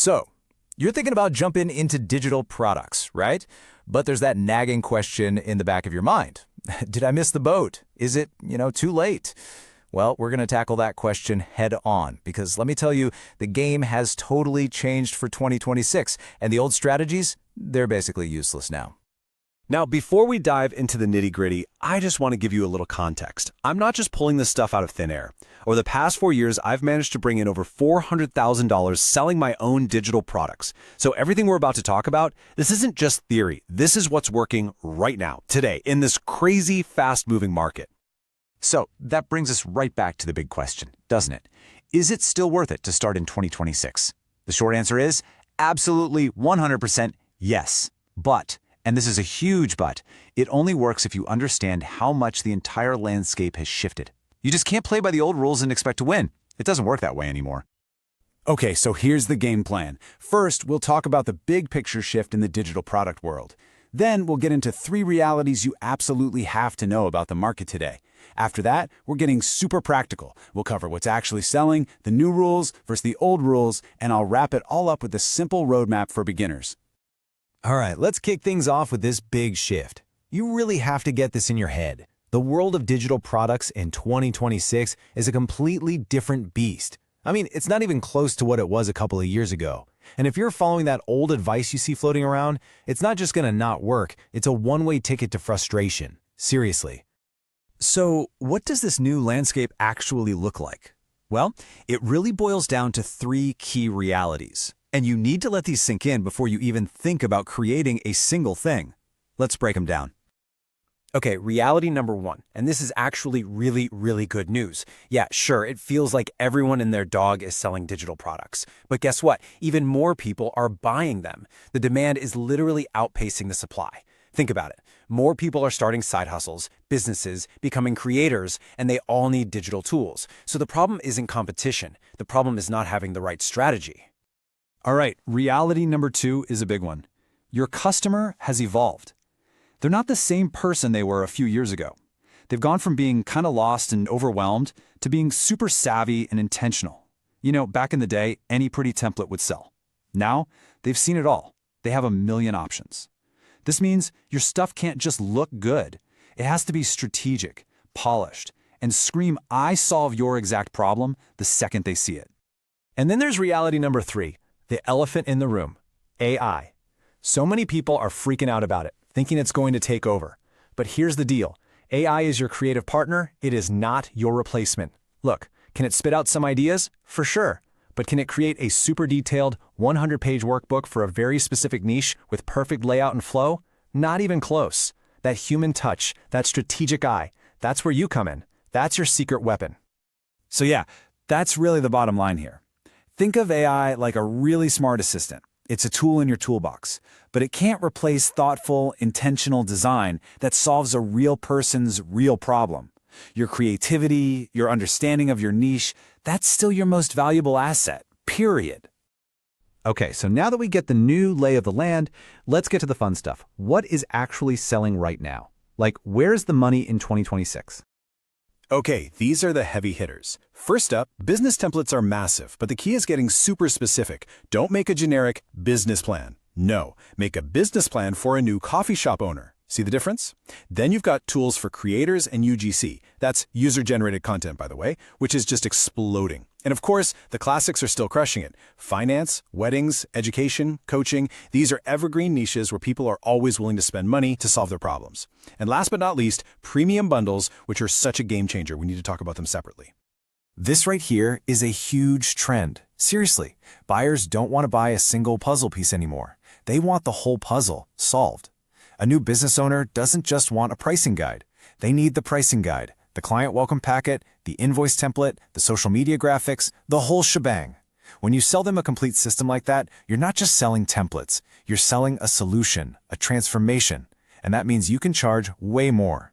So, you're thinking about jumping into digital products, right? But there's that nagging question in the back of your mind. Did I miss the boat? Is it, too late? Well, we're going to tackle that question head on because let me tell you, the game has totally changed for 2026, and the old strategies, they're basically useless now. Now, before we dive into the nitty-gritty, I just want to give you a little context. I'm not just pulling this stuff out of thin air. Over the past 4 years, I've managed to bring in over $400,000 selling my own digital products. So everything we're about to talk about, this isn't just theory. This is what's working right now, today, in this crazy, fast-moving market. So that brings us right back to the big question, doesn't it? Is it still worth it to start in 2026? The short answer is absolutely 100% yes. But, and this is a huge but, it only works if you understand how much the entire landscape has shifted. You just can't play by the old rules and expect to win. It doesn't work that way anymore. Okay, so here's the game plan. First, we'll talk about the big picture shift in the digital product world. Then we'll get into 3 realities you absolutely have to know about the market today. After that, we're getting super practical. We'll cover what's actually selling, the new rules versus the old rules, and I'll wrap it all up with a simple roadmap for beginners. All right, let's kick things off with this big shift. You really have to get this in your head. The world of digital products in 2026 is a completely different beast. I mean, it's not even close to what it was a couple of years ago. And if you're following that old advice you see floating around, it's not just going to not work, it's a one-way ticket to frustration. Seriously. So, what does this new landscape actually look like? Well, it really boils down to 3 key realities. And you need to let these sink in before you even think about creating a single thing. Let's break them down. Okay, reality number 1, and this is actually really, really good news. Yeah, sure, it feels like everyone and their dog is selling digital products. But guess what? Even more people are buying them. The demand is literally outpacing the supply. Think about it. More people are starting side hustles, businesses, becoming creators, and they all need digital tools. So the problem isn't competition. The problem is not having the right strategy. All right, reality number 2 is a big one. Your customer has evolved. They're not the same person they were a few years ago. They've gone from being kind of lost and overwhelmed to being super savvy and intentional. Back in the day, any pretty template would sell. Now, they've seen it all. They have a million options. This means your stuff can't just look good. It has to be strategic, polished, and scream, "I solve your exact problem," the second they see it. And then there's reality number 3, the elephant in the room, AI. So many people are freaking out about it, thinking it's going to take over. But here's the deal. AI is your creative partner. It is not your replacement. Look, can it spit out some ideas? For sure. But can it create a super detailed 100-page workbook for a very specific niche with perfect layout and flow? Not even close. That human touch, that strategic eye, that's where you come in. That's your secret weapon. So yeah, that's really the bottom line here. Think of AI like a really smart assistant. It's a tool in your toolbox, but it can't replace thoughtful, intentional design that solves a real person's real problem. Your creativity, your understanding of your niche, that's still your most valuable asset, period. Okay, so now that we get the new lay of the land, let's get to the fun stuff. What is actually selling right now? Like, where's the money in 2026? Okay, these are the heavy hitters. First up, business templates are massive, but the key is getting super specific. Don't make a generic business plan. No, make a business plan for a new coffee shop owner. See the difference? Then you've got tools for creators and UGC. That's user-generated content, by the way, which is just exploding. And of course, the classics are still crushing it. Finance, weddings, education, coaching, these are evergreen niches where people are always willing to spend money to solve their problems. And last but not least, premium bundles, which are such a game changer. We need to talk about them separately. This right here is a huge trend. Seriously, buyers don't want to buy a single puzzle piece anymore. They want the whole puzzle solved. A new business owner doesn't just want a pricing guide. They need the pricing guide, the client welcome packet, the invoice template, the social media graphics, the whole shebang. When you sell them a complete system like that, you're not just selling templates. You're selling a solution, a transformation, and that means you can charge way more.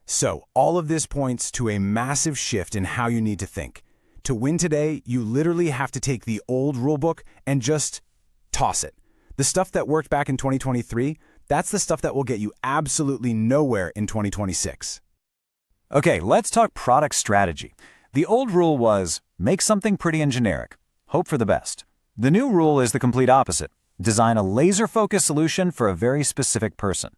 So, all of this points to a massive shift in how you need to think. To win today, you literally have to take the old rulebook and just toss it. The stuff that worked back in 2023, that's the stuff that will get you absolutely nowhere in 2026. Okay, let's talk product strategy. The old rule was, make something pretty and generic. Hope for the best. The new rule is the complete opposite. Design a laser-focused solution for a very specific person.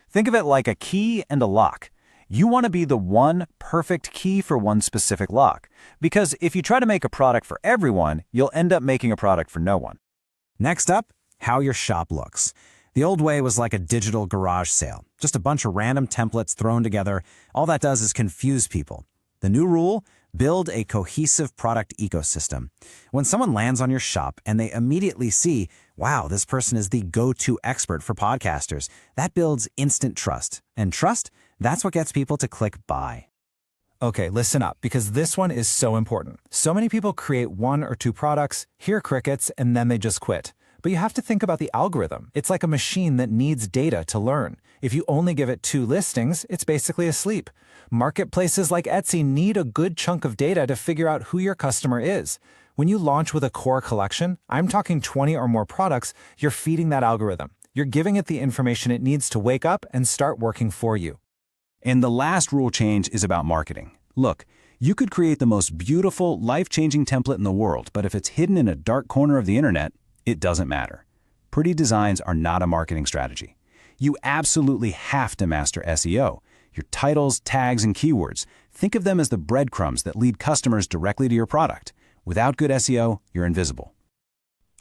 Think of it like a key and a lock. You want to be the one perfect key for one specific lock, because if you try to make a product for everyone, you'll end up making a product for no one. Next up, how your shop looks. The old way was like a digital garage sale, just a bunch of random templates thrown together. All that does is confuse people. The new rule: build a cohesive product ecosystem. When someone lands on your shop and they immediately see, wow, this person is the go-to expert for podcasters, that builds instant trust. And trust, that's what gets people to click buy. Okay, listen up, because this one is so important. So many people create 1 or 2 products, hear crickets, and then they just quit. But you have to think about the algorithm. It's like a machine that needs data to learn. If you only give it 2 listings, it's basically asleep. Marketplaces like Etsy need a good chunk of data to figure out who your customer is. When you launch with a core collection, I'm talking 20 or more products, you're feeding that algorithm. You're giving it the information it needs to wake up and start working for you. And the last rule change is about marketing. Look, you could create the most beautiful, life-changing template in the world, but if it's hidden in a dark corner of the internet, it doesn't matter. Pretty designs are not a marketing strategy. You absolutely have to master SEO. Your titles, tags, and keywords. Think of them as the breadcrumbs that lead customers directly to your product. Without good SEO, you're invisible.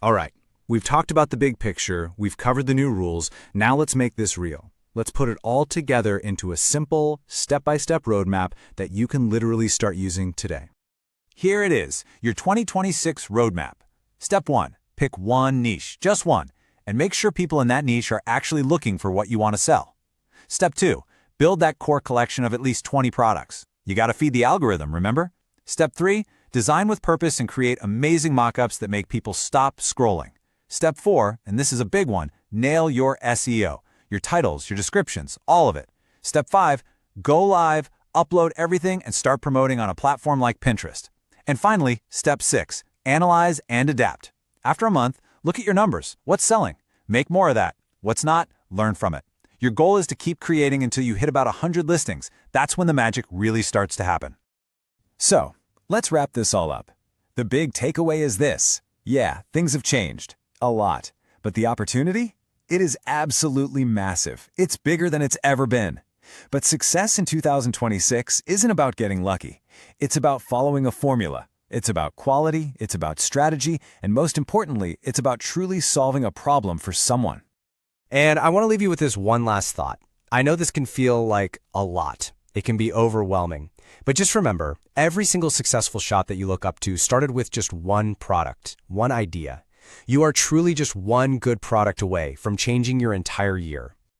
All right, we've talked about the big picture, we've covered the new rules, now let's make this real. Let's put it all together into a simple, step-by-step roadmap that you can literally start using today. Here it is, your 2026 roadmap. Step 1, pick one niche, just one, and make sure people in that niche are actually looking for what you want to sell. Step 2, build that core collection of at least 20 products. You got to feed the algorithm, remember? Step 3, design with purpose and create amazing mockups that make people stop scrolling. Step 4, and this is a big one, nail your SEO. Your titles, your descriptions, all of it. Step 5, go live, upload everything, and start promoting on a platform like Pinterest. And finally, Step 6, analyze and adapt. After a month, look at your numbers. What's selling? Make more of that. What's not? Learn from it. Your goal is to keep creating until you hit about 100 listings. That's when the magic really starts to happen. So, let's wrap this all up. The big takeaway is this. Yeah, things have changed. A lot. But the opportunity? It is absolutely massive. It's bigger than it's ever been. But success in 2026 isn't about getting lucky. It's about following a formula. It's about quality, it's about strategy, and most importantly, it's about truly solving a problem for someone. And I want to leave you with this one last thought. I know this can feel like a lot. It can be overwhelming. But just remember, every single successful shop that you look up to started with just one product, one idea. You are truly just one good product away from changing your entire year.